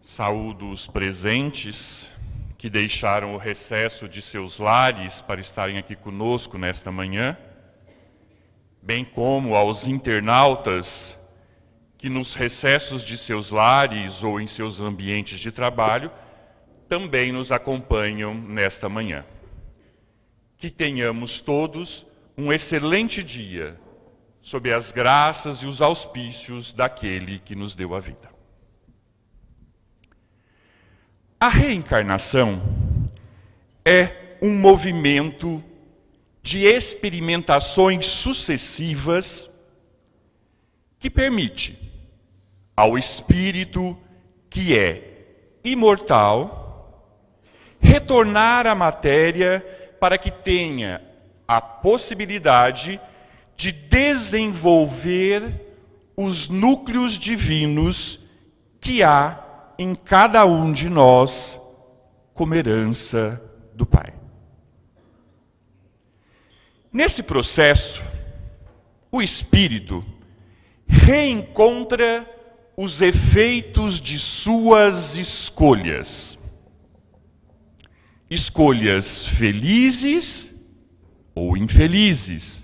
Saúdo os presentes que deixaram o recesso de seus lares para estarem aqui conosco nesta manhã, bem como aos internautas que nos recessos de seus lares ou em seus ambientes de trabalho também nos acompanham nesta manhã. Que tenhamos todos um excelente dia, sob as graças e os auspícios daquele que nos deu a vida. A reencarnação é um movimento de experimentações sucessivas que permite ao espírito que é imortal retornar à matéria para que tenha a possibilidade de desenvolver os núcleos divinos que há em cada um de nós como herança do Pai. Nesse processo, o espírito reencontra os efeitos de suas escolhas. Escolhas felizes ou infelizes,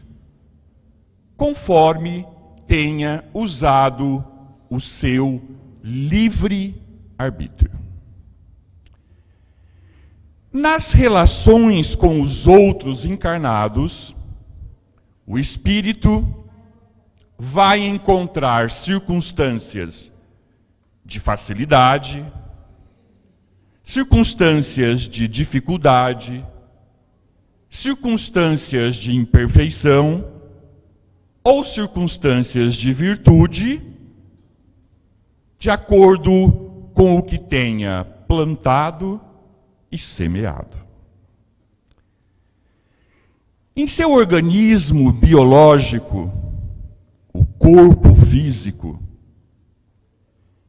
conforme tenha usado o seu livre arbítrio. Nas relações com os outros encarnados, o espírito vai encontrar circunstâncias de facilidade, circunstâncias de dificuldade, circunstâncias de imperfeição ou circunstâncias de virtude, de acordo com o que tenha plantado e semeado. Em seu organismo biológico, o corpo físico,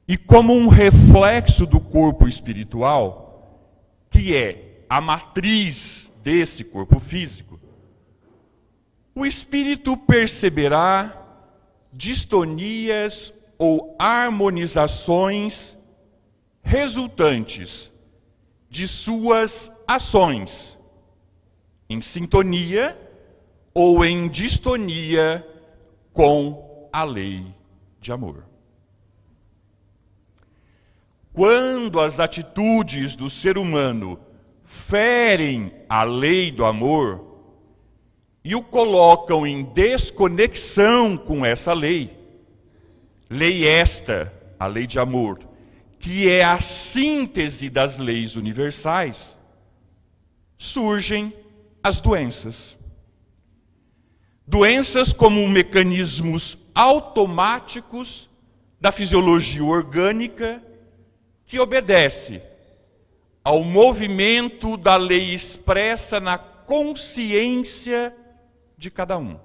e como um reflexo do corpo espiritual, que é a matriz desse corpo físico, o espírito perceberá distonias ou harmonizações resultantes de suas ações, em sintonia ou em distonia com a lei de amor. Quando as atitudes do ser humano ferem a lei do amor e o colocam em desconexão com essa lei esta, a lei de amor, que é a síntese das leis universais, surgem as doenças. Doenças como mecanismos automáticos da fisiologia orgânica que obedece ao movimento da lei expressa na consciência de cada um.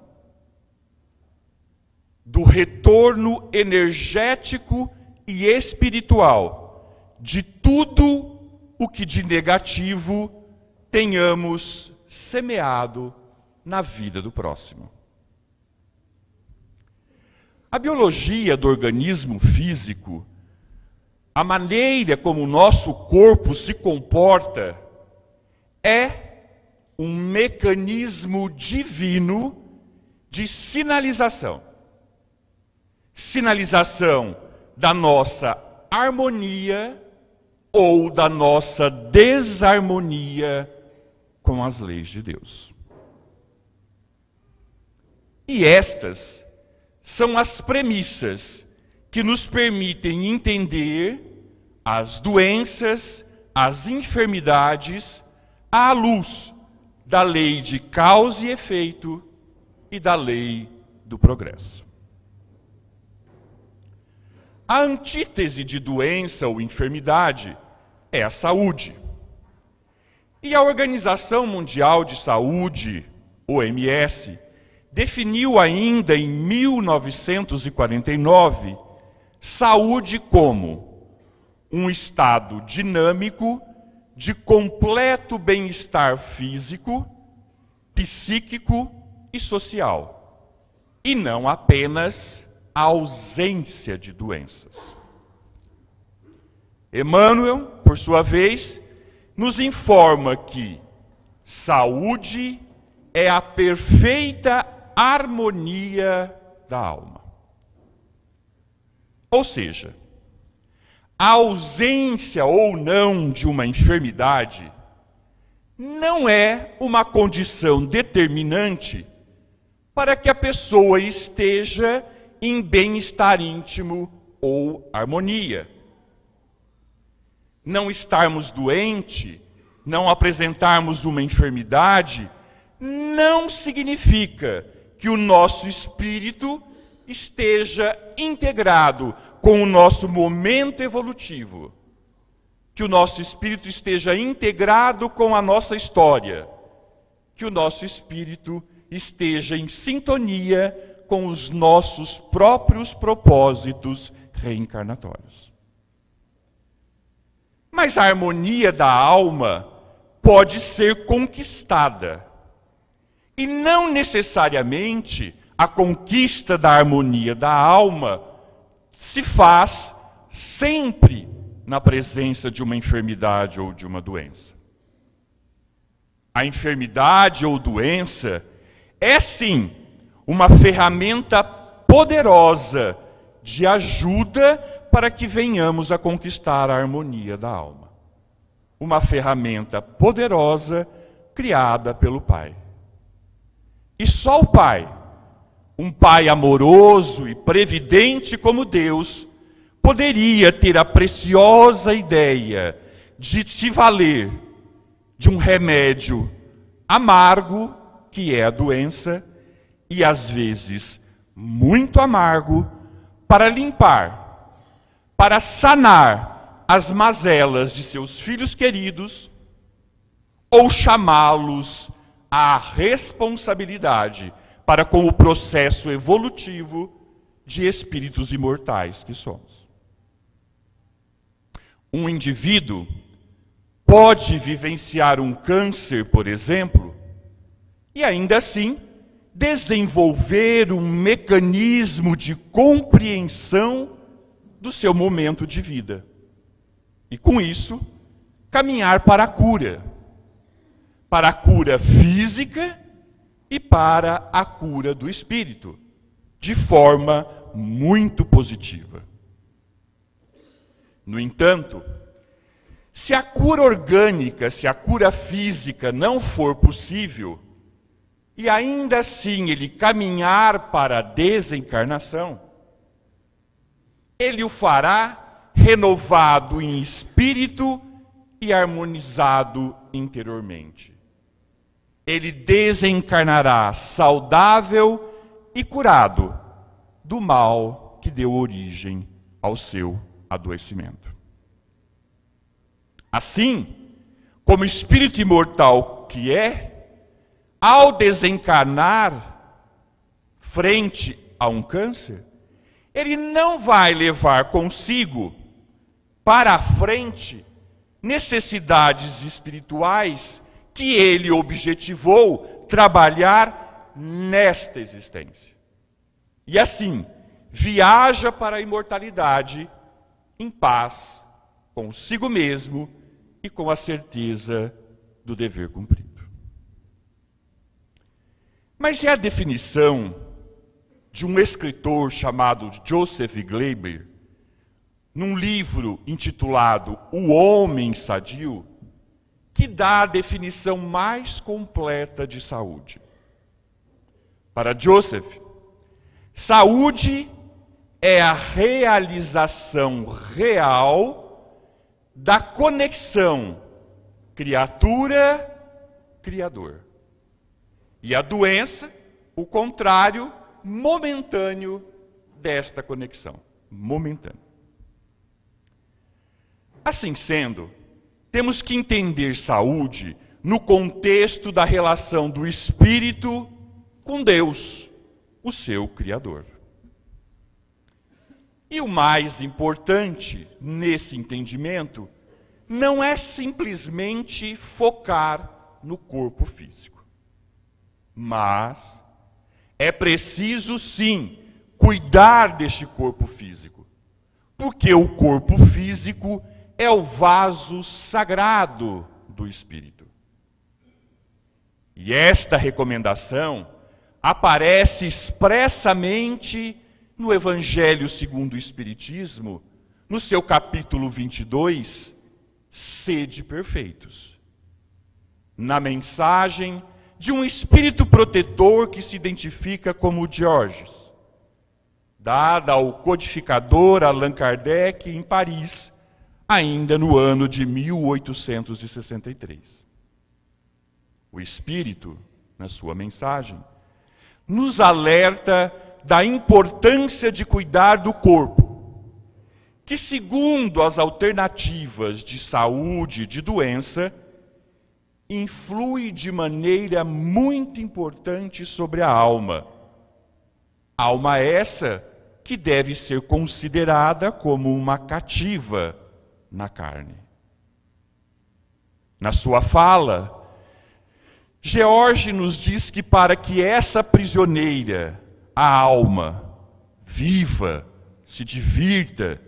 Do retorno energético e espiritual de tudo o que de negativo tenhamos semeado na vida do próximo. A biologia do organismo físico, a maneira como o nosso corpo se comporta, é um mecanismo divino de sinalização. Sinalização da nossa harmonia ou da nossa desarmonia com as leis de Deus. E estas são as premissas que nos permitem entender as doenças, as enfermidades, à luz da lei de causa e efeito e da lei do progresso. A antítese de doença ou enfermidade é a saúde. E a Organização Mundial de Saúde, OMS, definiu ainda em 1949 saúde como um estado dinâmico de completo bem-estar físico, psíquico e social, e não apenas a ausência de doenças. Emmanuel, por sua vez, nos informa que saúde é a perfeita harmonia da alma. Ou seja, a ausência ou não de uma enfermidade não é uma condição determinante para que a pessoa esteja em bem-estar íntimo ou harmonia. Não estarmos doentes, não apresentarmos uma enfermidade, não significa que o nosso espírito esteja integrado com o nosso momento evolutivo, que o nosso espírito esteja integrado com a nossa história, que o nosso espírito esteja em sintonia com os nossos próprios propósitos reencarnatórios. Mas a harmonia da alma pode ser conquistada. E não necessariamente a conquista da harmonia da alma se faz sempre na presença de uma enfermidade ou de uma doença. A enfermidade ou doença é sim uma ferramenta poderosa de ajuda para que venhamos a conquistar a harmonia da alma. Uma ferramenta poderosa criada pelo Pai. E só o Pai, um Pai amoroso e previdente como Deus, poderia ter a preciosa ideia de se valer de um remédio amargo, que é a doença, e às vezes muito amargo, para limpar, para sanar as mazelas de seus filhos queridos, ou chamá-los à responsabilidade para com o processo evolutivo de espíritos imortais que somos. Um indivíduo pode vivenciar um câncer, por exemplo, e ainda assim desenvolver um mecanismo de compreensão do seu momento de vida. E com isso, caminhar para a cura física e para a cura do espírito, de forma muito positiva. No entanto, se a cura orgânica, se a cura física não for possível, e ainda assim ele caminhar para a desencarnação, ele o fará renovado em espírito e harmonizado interiormente. Ele desencarnará saudável e curado do mal que deu origem ao seu adoecimento. Assim, como espírito imortal que é, ao desencarnar frente a um câncer, ele não vai levar consigo para a frente necessidades espirituais que ele objetivou trabalhar nesta existência. E assim, viaja para a imortalidade em paz consigo mesmo e com a certeza do dever cumprido. Mas é a definição de um escritor chamado Joseph Gleiber, num livro intitulado O Homem Sadio, que dá a definição mais completa de saúde. Para Joseph, saúde é a realização real da conexão criatura-criador. E a doença, o contrário, momentâneo desta conexão. Momentâneo. Assim sendo, temos que entender saúde no contexto da relação do espírito com Deus, o seu Criador. E o mais importante nesse entendimento não é simplesmente focar no corpo físico. Mas é preciso sim cuidar deste corpo físico, porque o corpo físico é o vaso sagrado do Espírito. E esta recomendação aparece expressamente no Evangelho segundo o Espiritismo, no seu capítulo 22, sede perfeitos. Na mensagem de um espírito protetor que se identifica como Diógenes, dada ao codificador Allan Kardec em Paris, ainda no ano de 1863. O Espírito, na sua mensagem, nos alerta da importância de cuidar do corpo, que, segundo as alternativas de saúde e de doença, influi de maneira muito importante sobre a alma. Alma essa que deve ser considerada como uma cativa na carne. Na sua fala, George nos diz que para que essa prisioneira, a alma, viva, se divirta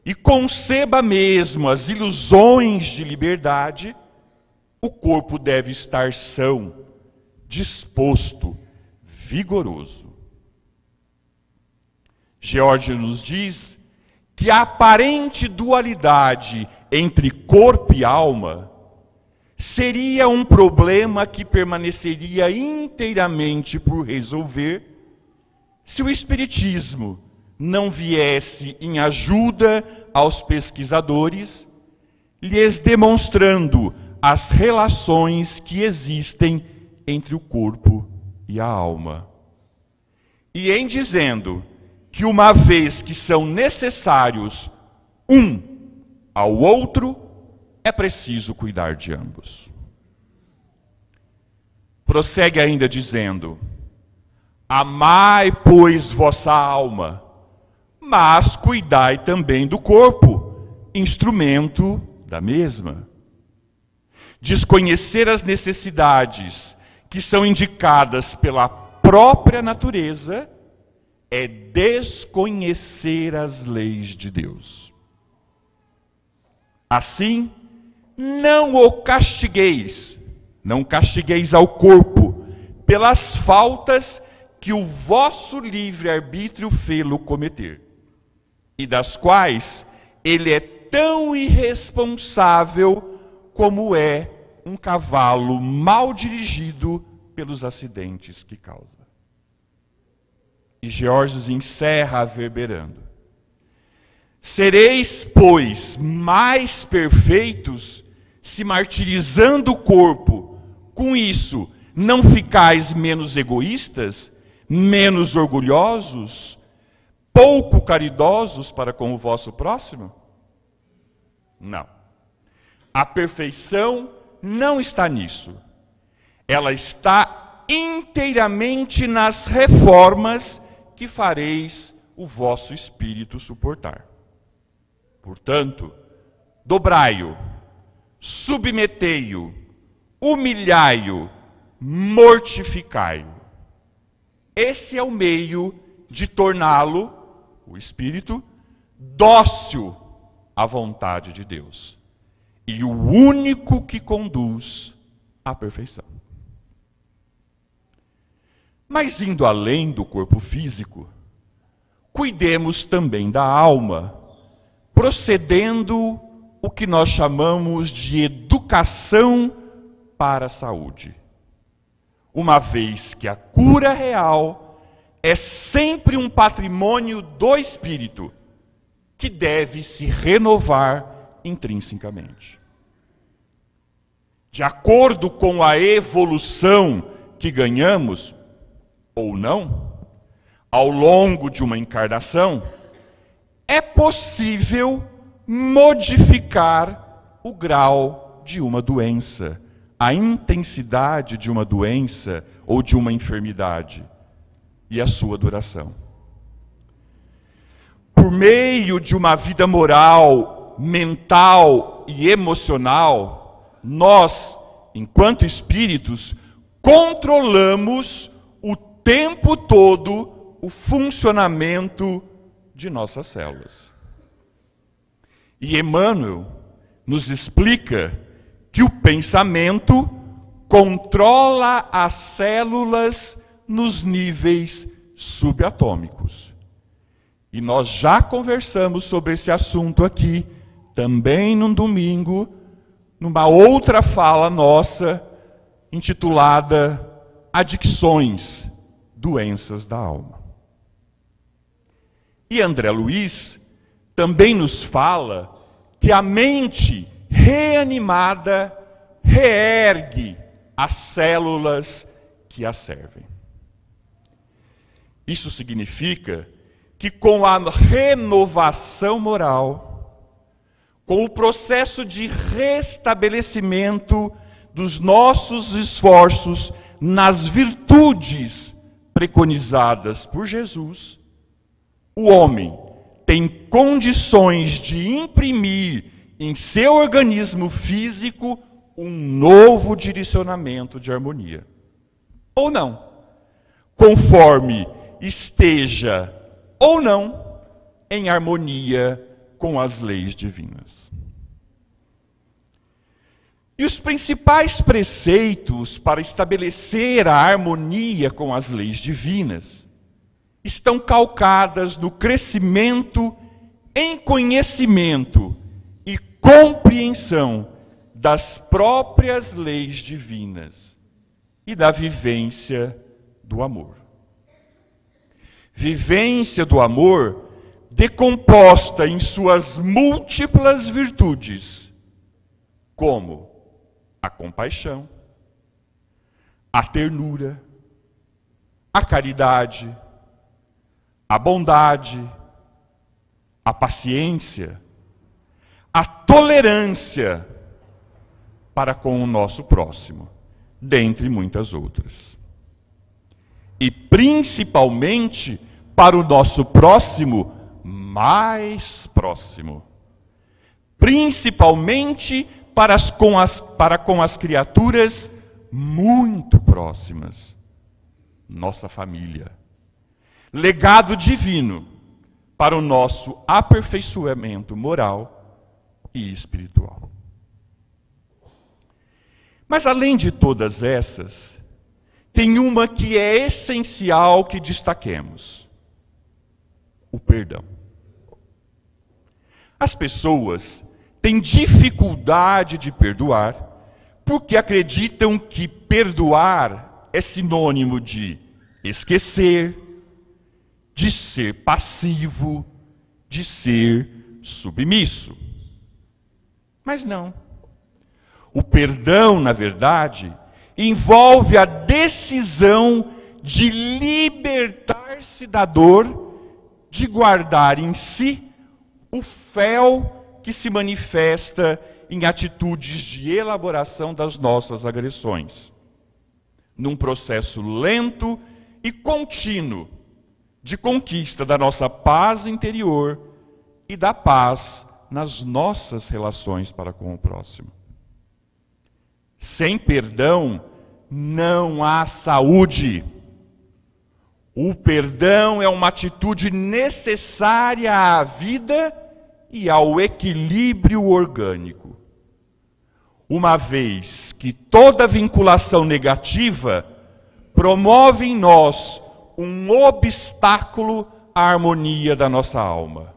e conceba mesmo as ilusões de liberdade, o corpo deve estar são, disposto, vigoroso. George nos diz que a aparente dualidade entre corpo e alma seria um problema que permaneceria inteiramente por resolver se o Espiritismo não viesse em ajuda aos pesquisadores, lhes demonstrando as relações que existem entre o corpo e a alma. E em dizendo que uma vez que são necessários um ao outro, é preciso cuidar de ambos. Prossegue ainda dizendo: amai, pois, vossa alma, mas cuidai também do corpo, instrumento da mesma. Desconhecer as necessidades que são indicadas pela própria natureza é desconhecer as leis de Deus. Assim, não o castigueis, não castigueis ao corpo pelas faltas que o vosso livre-arbítrio fê-lo cometer, e das quais ele é tão irresponsável como é um cavalo mal dirigido pelos acidentes que causa. E Georges encerra averberando: sereis, pois, mais perfeitos se martirizando o corpo, com isso não ficais menos egoístas, menos orgulhosos, pouco caridosos para com o vosso próximo? Não. A perfeição não está nisso. Ela está inteiramente nas reformas que fareis o vosso espírito suportar. Portanto, dobrai-o, submetei-o, humilhai-o, mortificai-o. Esse é o meio de torná-lo, o espírito, dócil à vontade de Deus. E o único que conduz à perfeição. Mas indo além do corpo físico, cuidemos também da alma, procedendo o que nós chamamos de educação para a saúde. Uma vez que a cura real é sempre um patrimônio do espírito, que deve se renovar intrinsecamente. De acordo com a evolução que ganhamos, ou não, ao longo de uma encarnação, é possível modificar o grau de uma doença, a intensidade de uma doença ou de uma enfermidade e a sua duração. Por meio de uma vida moral, mental e emocional, nós, enquanto espíritos, controlamos o tempo todo o funcionamento de nossas células. E Emmanuel, nos explica que o pensamento controla as células nos níveis subatômicos. E nós já conversamos sobre esse assunto aqui, também num domingo, numa outra fala nossa, intitulada Adicções, Doenças da Alma. E André Luiz também nos fala que a mente reanimada reergue as células que a servem. Isso significa que com a renovação moral, com o processo de restabelecimento dos nossos esforços nas virtudes preconizadas por Jesus, o homem tem condições de imprimir em seu organismo físico um novo direcionamento de harmonia. Ou não, conforme esteja ou não em harmonia com as leis divinas. E os principais preceitos para estabelecer a harmonia com as leis divinas estão calcadas no crescimento em conhecimento e compreensão das próprias leis divinas e da vivência do amor. Vivência do amor decomposta em suas múltiplas virtudes, como a compaixão, a ternura, a caridade, a bondade, a paciência, a tolerância para com o nosso próximo, dentre muitas outras. E principalmente para o nosso próximo mais próximo. Principalmente para com as criaturas muito próximas. Nossa família. Legado divino para o nosso aperfeiçoamento moral e espiritual. Mas além de todas essas, tem uma que é essencial que destaquemos: o perdão. As pessoas têm dificuldade de perdoar porque acreditam que perdoar é sinônimo de esquecer, de ser passivo, de ser submisso. Mas não. O perdão, na verdade, envolve a decisão de libertar-se da dor, de guardar em si o fel que se manifesta em atitudes de elaboração das nossas agressões, num processo lento e contínuo de conquista da nossa paz interior e da paz nas nossas relações para com o próximo. Sem perdão, não há saúde. O perdão é uma atitude necessária à vida e ao equilíbrio orgânico. Uma vez que toda vinculação negativa promove em nós um obstáculo à harmonia da nossa alma,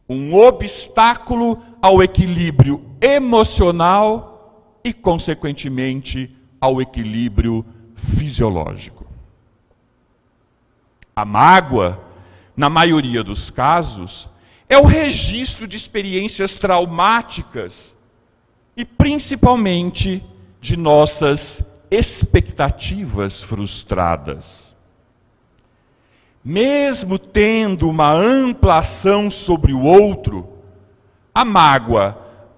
um obstáculo ao equilíbrio emocional e, consequentemente, ao equilíbrio fisiológico. A mágoa, na maioria dos casos, é o registro de experiências traumáticas e, principalmente, de nossas expectativas frustradas. Mesmo tendo uma ampla ação sobre o outro, a mágoa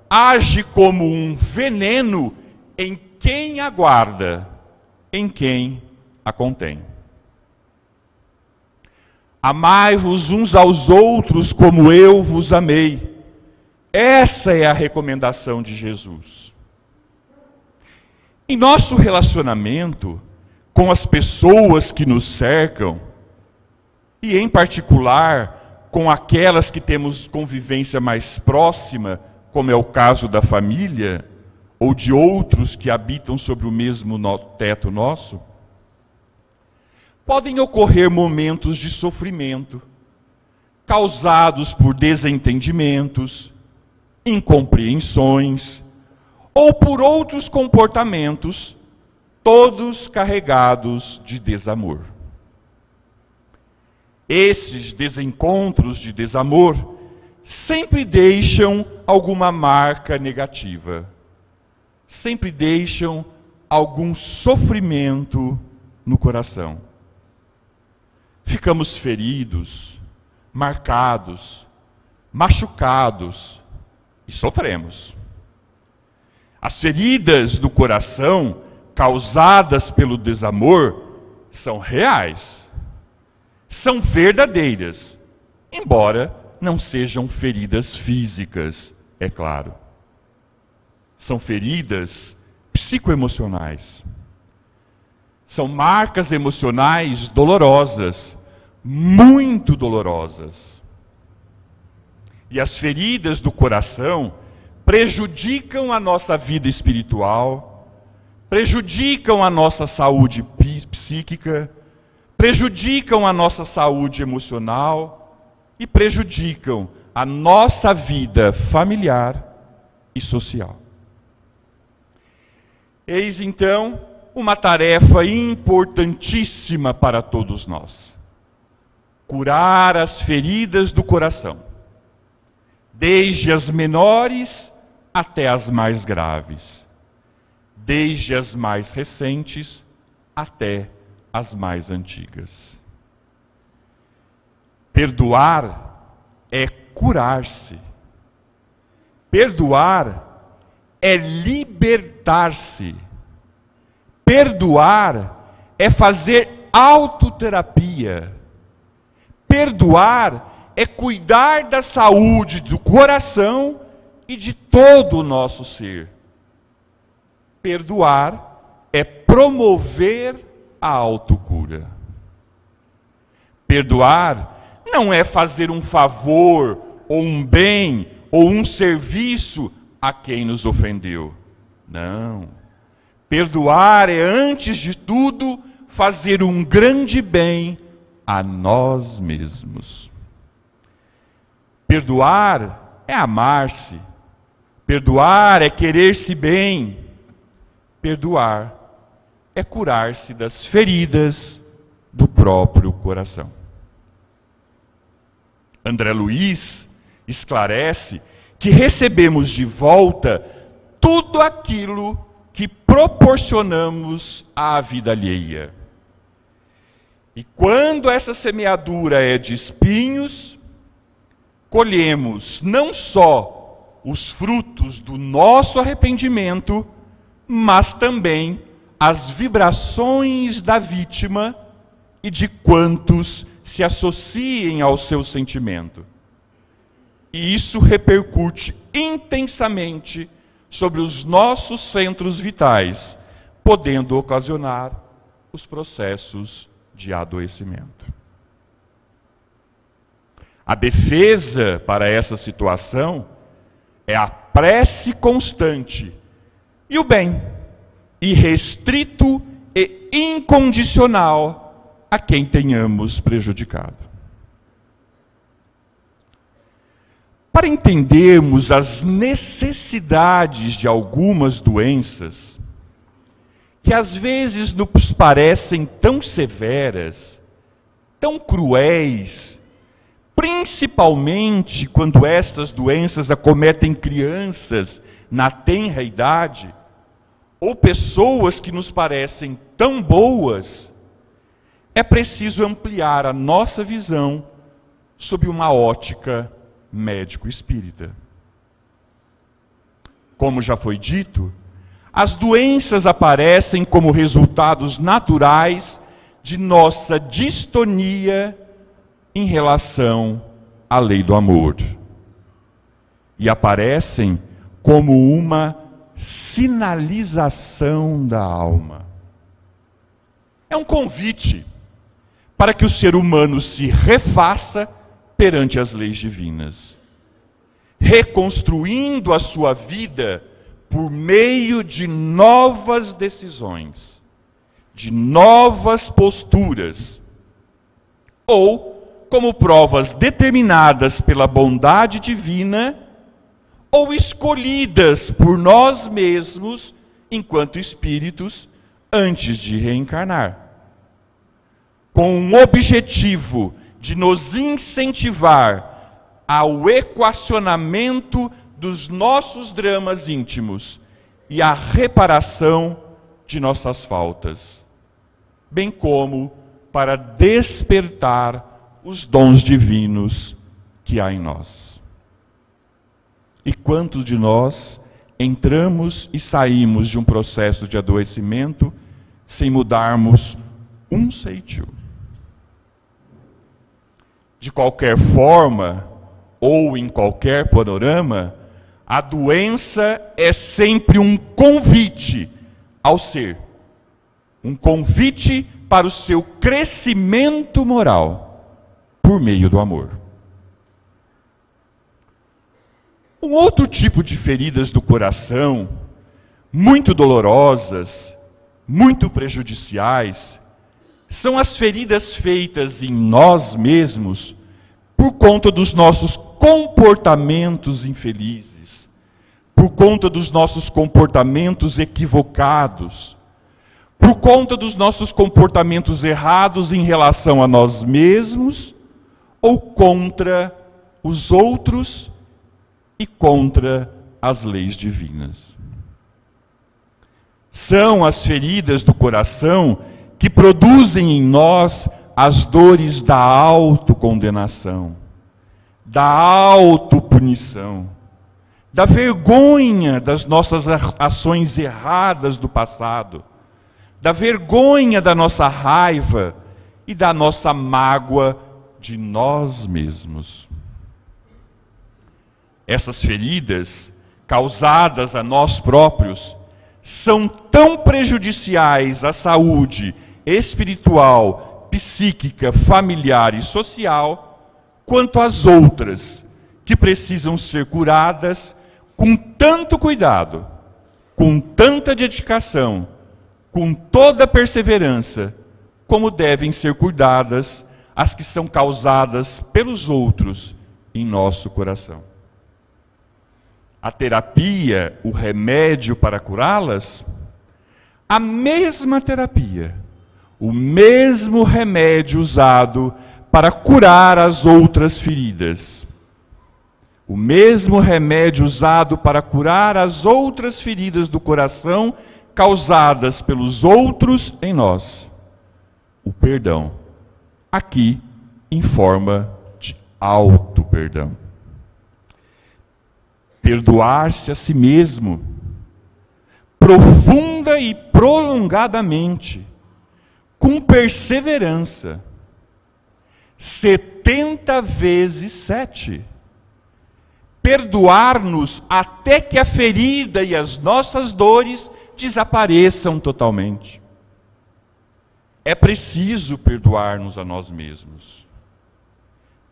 age como um veneno em quem aguarda, em quem a contém. Amai-vos uns aos outros como eu vos amei. Essa é a recomendação de Jesus. Em nosso relacionamento com as pessoas que nos cercam, e em particular com aquelas que temos convivência mais próxima, como é o caso da família, ou de outros que habitam sobre o mesmo teto nosso, podem ocorrer momentos de sofrimento, causados por desentendimentos, incompreensões, ou por outros comportamentos, todos carregados de desamor. Esses desencontros de desamor sempre deixam alguma marca negativa, sempre deixam algum sofrimento no coração. Ficamos feridos, marcados, machucados e sofremos. As feridas do coração causadas pelo desamor são reais, são verdadeiras, embora não sejam feridas físicas, é claro. São feridas psicoemocionais. São marcas emocionais dolorosas, muito dolorosas. E as feridas do coração prejudicam a nossa vida espiritual, prejudicam a nossa saúde psíquica, prejudicam a nossa saúde emocional e prejudicam a nossa vida familiar e social. Eis então uma tarefa importantíssima para todos nós: curar as feridas do coração, desde as menores até as mais graves, desde as mais recentes até as mais antigas. Perdoar é curar-se. Perdoar é libertar-se. Perdoar é fazer autoterapia. Perdoar é cuidar da saúde do coração e de todo o nosso ser. Perdoar é promover a autocura. Perdoar não é fazer um favor, ou um bem, ou um serviço a quem nos ofendeu. Não. Perdoar é, antes de tudo, fazer um grande bem a nós mesmos. Perdoar é amar-se. Perdoar é querer-se bem. Perdoar é curar-se das feridas do próprio coração. André Luiz esclarece que recebemos de volta tudo aquilo que proporcionamos à vida alheia. E quando essa semeadura é de espinhos, colhemos não só os frutos do nosso arrependimento, mas também as vibrações da vítima e de quantos se associem ao seu sentimento. E isso repercute intensamente sobre os nossos centros vitais, podendo ocasionar os processos de adoecimento. A defesa para essa situação é a prece constante e o bem, irrestrito e incondicional a quem tenhamos prejudicado. Para entendermos as necessidades de algumas doenças, que às vezes nos parecem tão severas, tão cruéis, principalmente quando estas doenças acometem crianças na tenra idade, ou pessoas que nos parecem tão boas, é preciso ampliar a nossa visão sob uma ótica médico-espírita. Como já foi dito, as doenças aparecem como resultados naturais de nossa distonia em relação à lei do amor. E aparecem como uma sinalização da alma. É um convite para que o ser humano se refaça perante as leis divinas. reconstruindo a sua vida por meio de novas decisões, de novas posturas, ou como provas determinadas pela bondade divina, ou escolhidas por nós mesmos enquanto espíritos antes de reencarnar, com o objetivo de nos incentivar ao equacionamento dos nossos dramas íntimos e à reparação de nossas faltas, bem como para despertar os dons divinos que há em nós. E quantos de nós entramos e saímos de um processo de adoecimento sem mudarmos um ceitil? De qualquer forma, ou em qualquer panorama, a doença é sempre um convite ao ser. Um convite para o seu crescimento moral, por meio do amor. Um outro tipo de feridas do coração, muito dolorosas, muito prejudiciais, são as feridas feitas em nós mesmos por conta dos nossos comportamentos infelizes, por conta dos nossos comportamentos equivocados, por conta dos nossos comportamentos errados em relação a nós mesmos ou contra os outros e contra as leis divinas. São as feridas do coração que produzem em nós as dores da autocondenação, da autopunição, da vergonha das nossas ações erradas do passado, da vergonha da nossa raiva e da nossa mágoa de nós mesmos. Essas feridas, causadas a nós próprios, são tão prejudiciais à saúde espiritual, psíquica, familiar e social, quanto as outras, que precisam ser curadas com tanto cuidado, com tanta dedicação, com toda perseverança, como devem ser cuidadas as que são causadas pelos outros em nosso coração. A terapia, o remédio para curá-las, a mesma terapia, o mesmo remédio usado para curar as outras feridas. O mesmo remédio usado para curar as outras feridas do coração causadas pelos outros em nós. O perdão, aqui em forma de auto-perdão. Perdoar-se a si mesmo, profunda e prolongadamente, com perseverança, 70 vezes 7. Perdoar-nos até que a ferida e as nossas dores desapareçam totalmente. É preciso perdoar-nos a nós mesmos.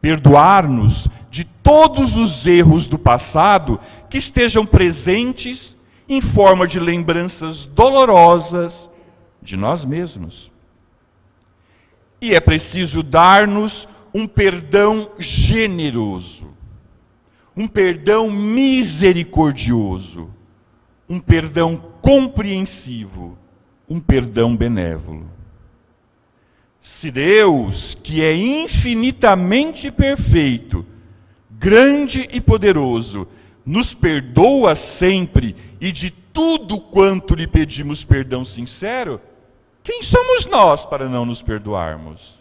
Perdoar-nos de todos os erros do passado que estejam presentes em forma de lembranças dolorosas de nós mesmos. E é preciso dar-nos um perdão generoso, um perdão misericordioso, um perdão compreensivo, um perdão benévolo. Se Deus, que é infinitamente perfeito, grande e poderoso, nos perdoa sempre e de tudo quanto lhe pedimos perdão sincero, quem somos nós para não nos perdoarmos?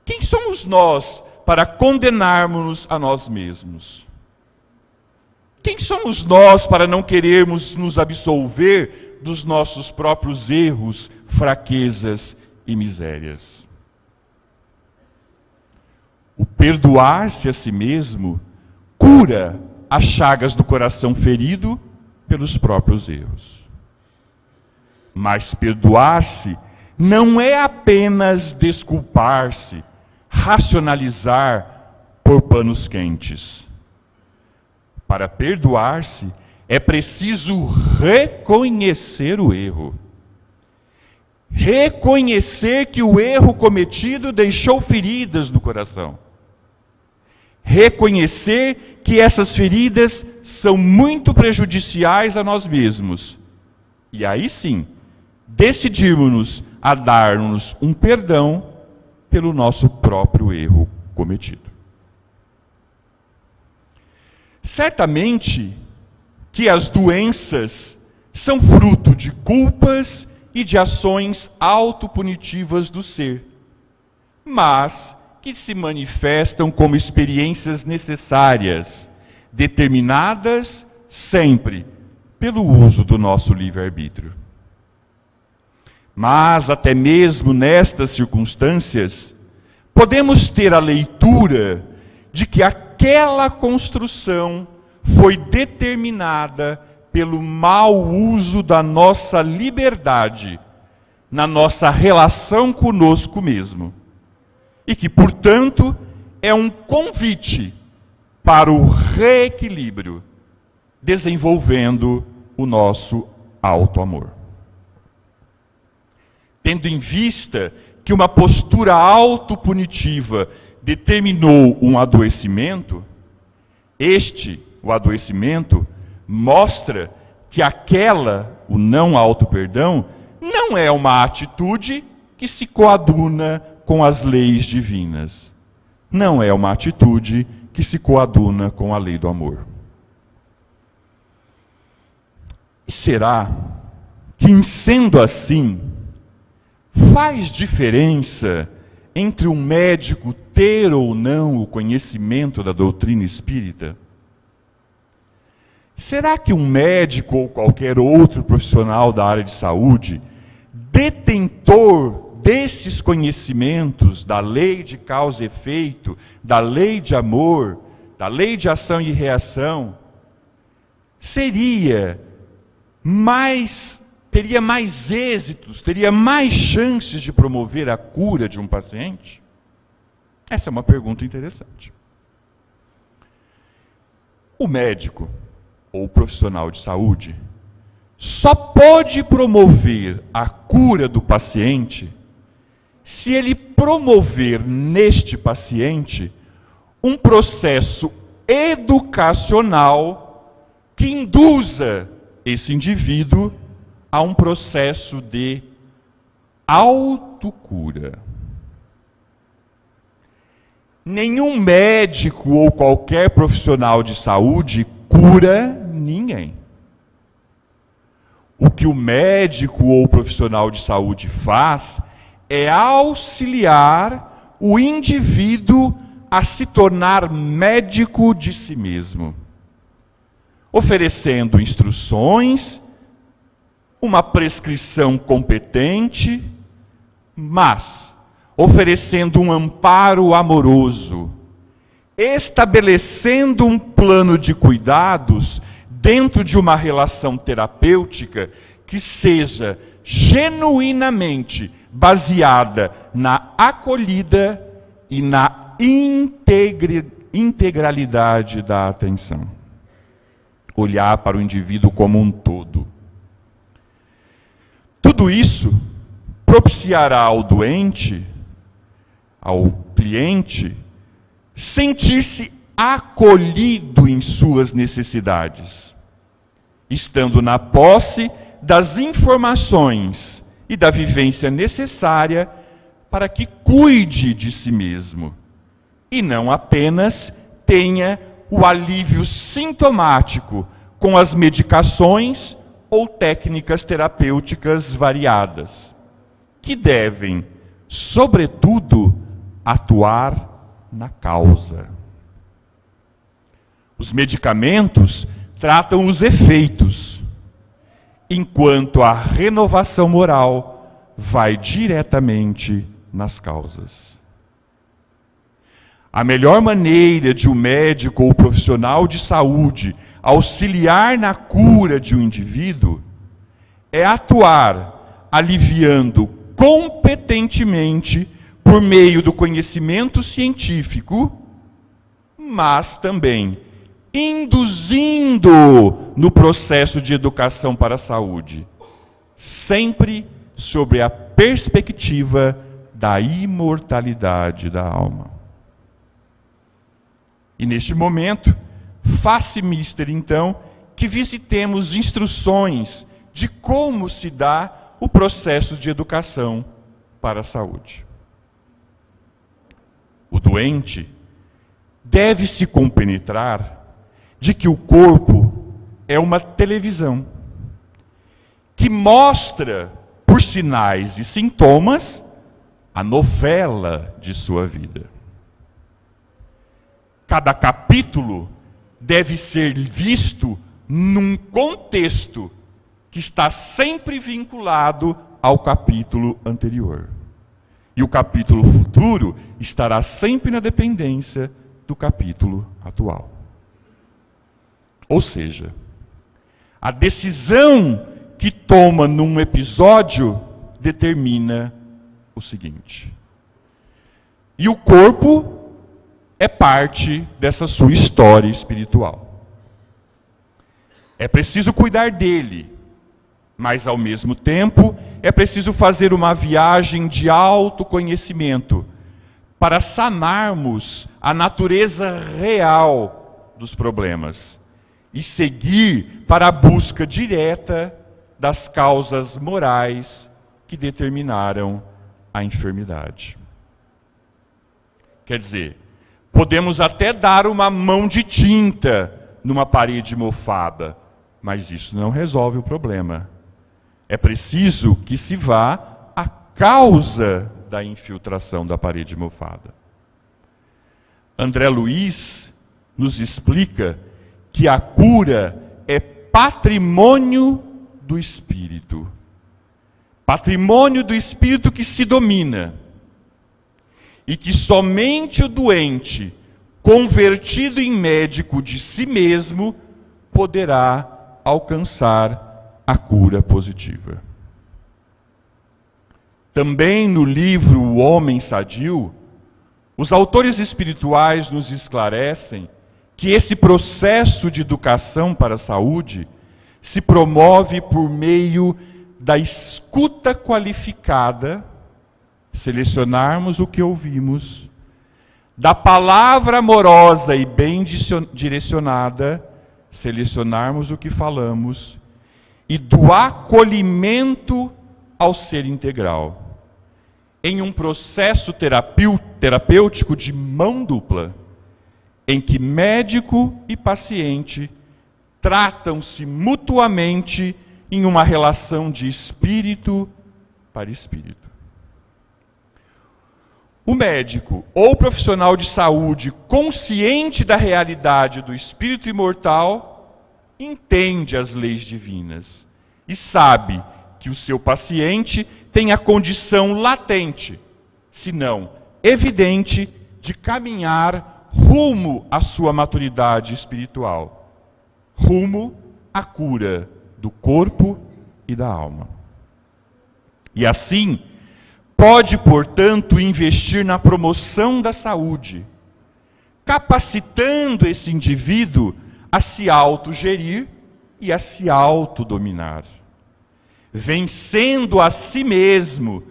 Quem somos nós para condenarmos-nos a nós mesmos? Quem somos nós para não querermos nos absolver dos nossos próprios erros, fraquezas e misérias? O perdoar-se a si mesmo cura as chagas do coração ferido pelos próprios erros. Mas perdoar-se não é apenas desculpar-se, racionalizar por panos quentes. Para perdoar-se, é preciso reconhecer o erro. Reconhecer que o erro cometido deixou feridas no coração. Reconhecer que essas feridas são muito prejudiciais a nós mesmos. E aí sim, decidimos-nos a dar-nos um perdão pelo nosso próprio erro cometido. Certamente que as doenças são fruto de culpas e de ações autopunitivas do ser, mas que se manifestam como experiências necessárias, determinadas sempre pelo uso do nosso livre-arbítrio. Mas até mesmo nestas circunstâncias, podemos ter a leitura de que aquela construção foi determinada pelo mau uso da nossa liberdade na nossa relação conosco mesmo. E que, portanto, é um convite para o reequilíbrio, desenvolvendo o nosso auto-amor. Tendo em vista que uma postura autopunitiva determinou um adoecimento, o adoecimento, mostra que o não auto-perdão, não é uma atitude que se coaduna com as leis divinas. Não é uma atitude que se coaduna com a lei do amor. E será que, em sendo assim, faz diferença entre um médico ter ou não o conhecimento da doutrina espírita? Será que um médico ou qualquer outro profissional da área de saúde, detentor desses conhecimentos da lei de causa e efeito, da lei de amor, da lei de ação e reação, teria mais êxitos, teria mais chances de promover a cura de um paciente? Essa é uma pergunta interessante. O médico ou profissional de saúde só pode promover a cura do paciente se ele promover neste paciente um processo educacional que induza esse indivíduo a um processo de autocura. Nenhum médico ou qualquer profissional de saúde cura ninguém. O que o médico ou profissional de saúde faz é auxiliar o indivíduo a se tornar médico de si mesmo, oferecendo instruções, uma prescrição competente, mas oferecendo um amparo amoroso, estabelecendo um plano de cuidados dentro de uma relação terapêutica que seja genuinamente baseada na acolhida e na integralidade da atenção. Olhar para o indivíduo como um todo. Tudo isso propiciará ao doente, ao cliente, sentir-se acolhido em suas necessidades, estando na posse das informações e da vivência necessária para que cuide de si mesmo, e não apenas tenha o alívio sintomático com as medicações ou técnicas terapêuticas variadas, que devem, sobretudo, atuar na causa. Os medicamentos tratam os efeitos, enquanto a renovação moral vai diretamente nas causas. A melhor maneira de um médico ou profissional de saúde auxiliar na cura de um indivíduo é atuar aliviando competentemente, por meio do conhecimento científico, mas também induzindo no processo de educação para a saúde, sempre sobre a perspectiva da imortalidade da alma. E neste momento, faz-se mister, então, que visitemos instruções de como se dá o processo de educação para a saúde. O doente deve se compenetrar de que o corpo é uma televisão que mostra, por sinais e sintomas, a novela de sua vida. Cada capítulo deve ser visto num contexto que está sempre vinculado ao capítulo anterior. E o capítulo futuro estará sempre na dependência do capítulo atual. Ou seja, a decisão que toma num episódio determina o seguinte. E o corpo é parte dessa sua história espiritual. É preciso cuidar dele, mas ao mesmo tempo é preciso fazer uma viagem de autoconhecimento para sanarmos a natureza real dos problemas e seguir para a busca direta das causas morais que determinaram a enfermidade. Quer dizer, podemos até dar uma mão de tinta numa parede mofada, mas isso não resolve o problema. É preciso que se vá à causa da infiltração da parede mofada. André Luiz nos explica que a cura é patrimônio do espírito. Patrimônio do espírito que se domina. E que somente o doente, convertido em médico de si mesmo, poderá alcançar a cura positiva. Também no livro O Homem Sadio, os autores espirituais nos esclarecem que esse processo de educação para a saúde se promove por meio da escuta qualificada, selecionarmos o que ouvimos, da palavra amorosa e bem direcionada, selecionarmos o que falamos, e do acolhimento ao ser integral, em um processo terapêutico de mão dupla, em que médico e paciente tratam-se mutuamente em uma relação de espírito para espírito. O médico ou profissional de saúde consciente da realidade do espírito imortal entende as leis divinas e sabe que o seu paciente tem a condição latente, se não evidente, de caminhar rumo à sua maturidade espiritual, rumo à cura do corpo e da alma. E assim, pode, portanto, investir na promoção da saúde, capacitando esse indivíduo a se autogerir e a se autodominar, vencendo a si mesmo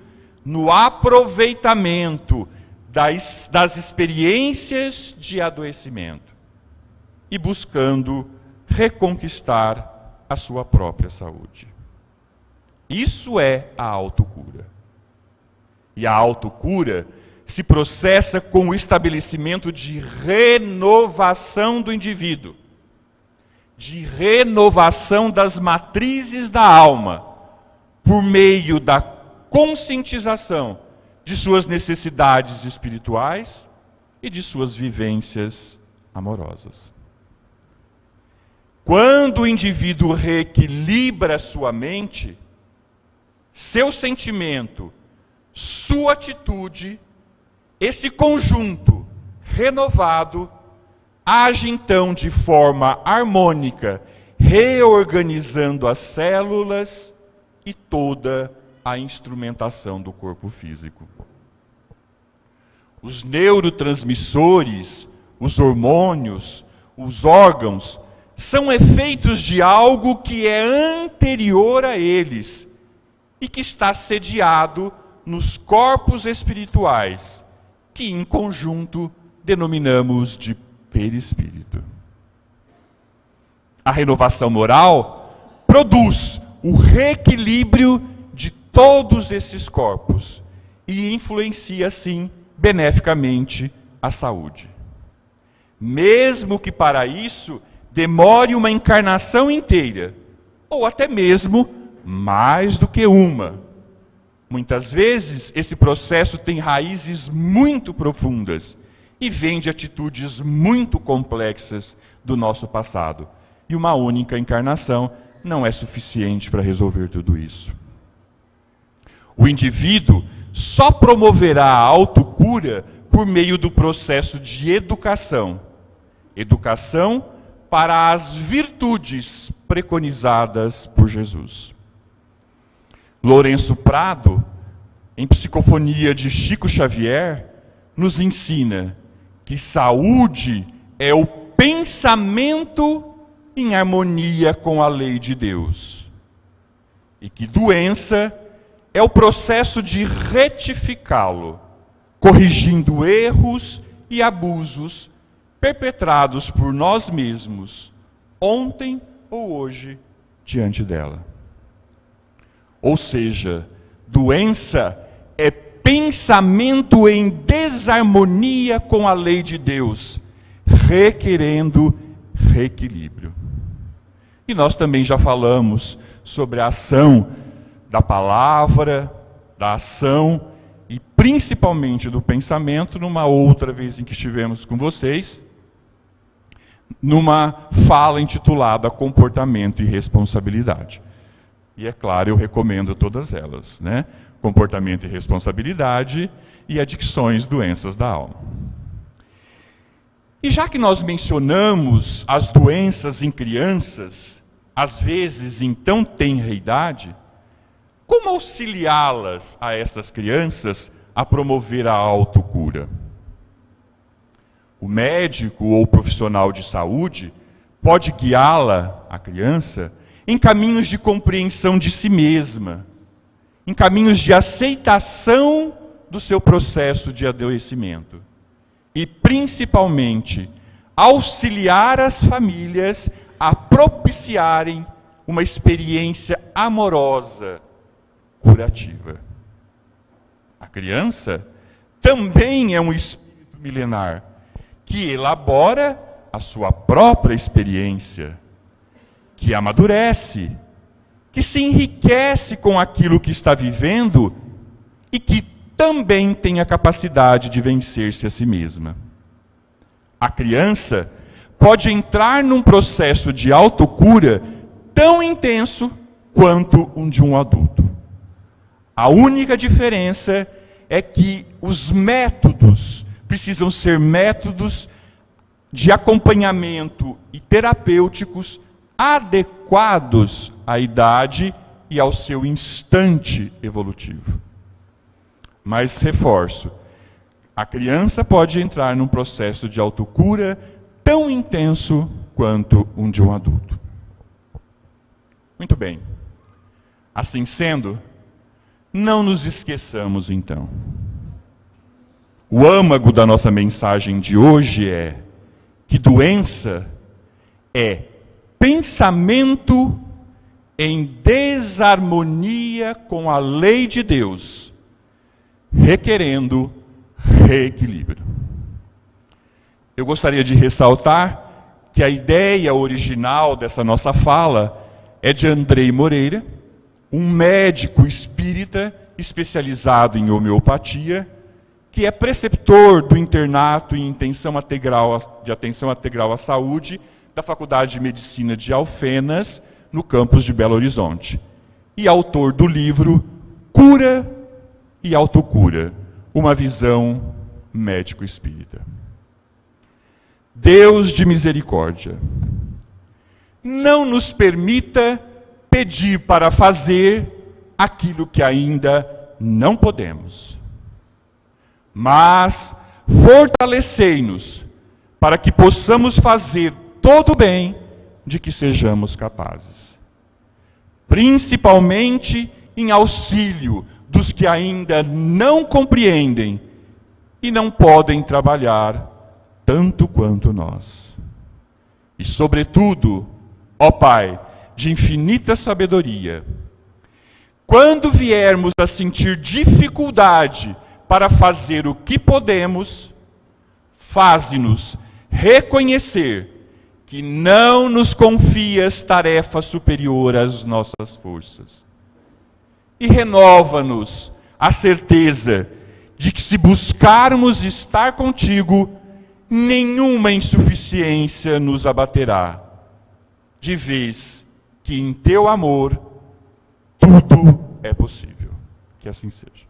no aproveitamento das experiências de adoecimento e buscando reconquistar a sua própria saúde. Isso é a autocura. E a autocura se processa com o estabelecimento de renovação do indivíduo, de renovação das matrizes da alma, por meio da conscientização de suas necessidades espirituais e de suas vivências amorosas. Quando o indivíduo reequilibra sua mente, seu sentimento, sua atitude, esse conjunto renovado age então de forma harmônica, reorganizando as células e toda a instrumentação do corpo físico. Os neurotransmissores, os hormônios, os órgãos, são efeitos de algo que é anterior a eles e que está sediado nos corpos espirituais, que em conjunto denominamos de perispírito. A renovação moral produz o reequilíbrio de todos esses corpos e influencia, assim, beneficamente a saúde. Mesmo que para isso demore uma encarnação inteira, ou até mesmo mais do que uma. Muitas vezes esse processo tem raízes muito profundas e vem de atitudes muito complexas do nosso passado. E uma única encarnação não é suficiente para resolver tudo isso. O indivíduo só promoverá a autocura por meio do processo de educação. Educação para as virtudes preconizadas por Jesus. Lourenço Prado, em Psicofonia de Chico Xavier, nos ensina que saúde é o pensamento em harmonia com a lei de Deus. E que doença é o processo de retificá-lo, corrigindo erros e abusos perpetrados por nós mesmos, ontem ou hoje, diante dela. Ou seja, doença é pensamento em desarmonia com a lei de Deus, requerendo reequilíbrio. E nós também já falamos sobre a ação da palavra, da ação e principalmente do pensamento, numa outra vez em que estivemos com vocês, numa fala intitulada Comportamento e Responsabilidade. E é claro, eu recomendo todas elas, né? Comportamento e Responsabilidade e Adicções, Doenças da Alma. E já que nós mencionamos as doenças em crianças, às vezes em tão tenra idade, como auxiliá-las a estas crianças a promover a autocura? O médico ou profissional de saúde pode guiá-la, a criança, em caminhos de compreensão de si mesma, em caminhos de aceitação do seu processo de adoecimento. E, principalmente, auxiliar as famílias a propiciarem uma experiência amorosa, curativa. A criança também é um espírito milenar, que elabora a sua própria experiência, que amadurece, que se enriquece com aquilo que está vivendo e que também tem a capacidade de vencer-se a si mesma. A criança pode entrar num processo de autocura tão intenso quanto um de um adulto. A única diferença é que os métodos precisam ser métodos de acompanhamento e terapêuticos adequados à idade e ao seu instante evolutivo. Mas reforço, a criança pode entrar num processo de autocura tão intenso quanto um de um adulto. Muito bem. Assim sendo, não nos esqueçamos então. O âmago da nossa mensagem de hoje é que doença é pensamento em desarmonia com a lei de Deus, requerendo reequilíbrio. Eu gostaria de ressaltar que a ideia original dessa nossa fala é de Andrei Moreira, um médico espírita especializado em homeopatia, que é preceptor do internato em atenção integral à saúde da Faculdade de Medicina de Alfenas, no campus de Belo Horizonte, e autor do livro Cura e Autocura, uma visão médico-espírita. Deus de misericórdia, não nos permita pedir para fazer aquilo que ainda não podemos, mas fortalecei-nos para que possamos fazer todo o bem de que sejamos capazes. Principalmente em auxílio dos que ainda não compreendem e não podem trabalhar tanto quanto nós. E, sobretudo, ó Pai, de infinita sabedoria, quando viermos a sentir dificuldade para fazer o que podemos, faze-nos reconhecer que não nos confias tarefa superior às nossas forças. E renova-nos a certeza de que, se buscarmos estar contigo, nenhuma insuficiência nos abaterá, de vez que em teu amor tudo é possível. Que assim seja.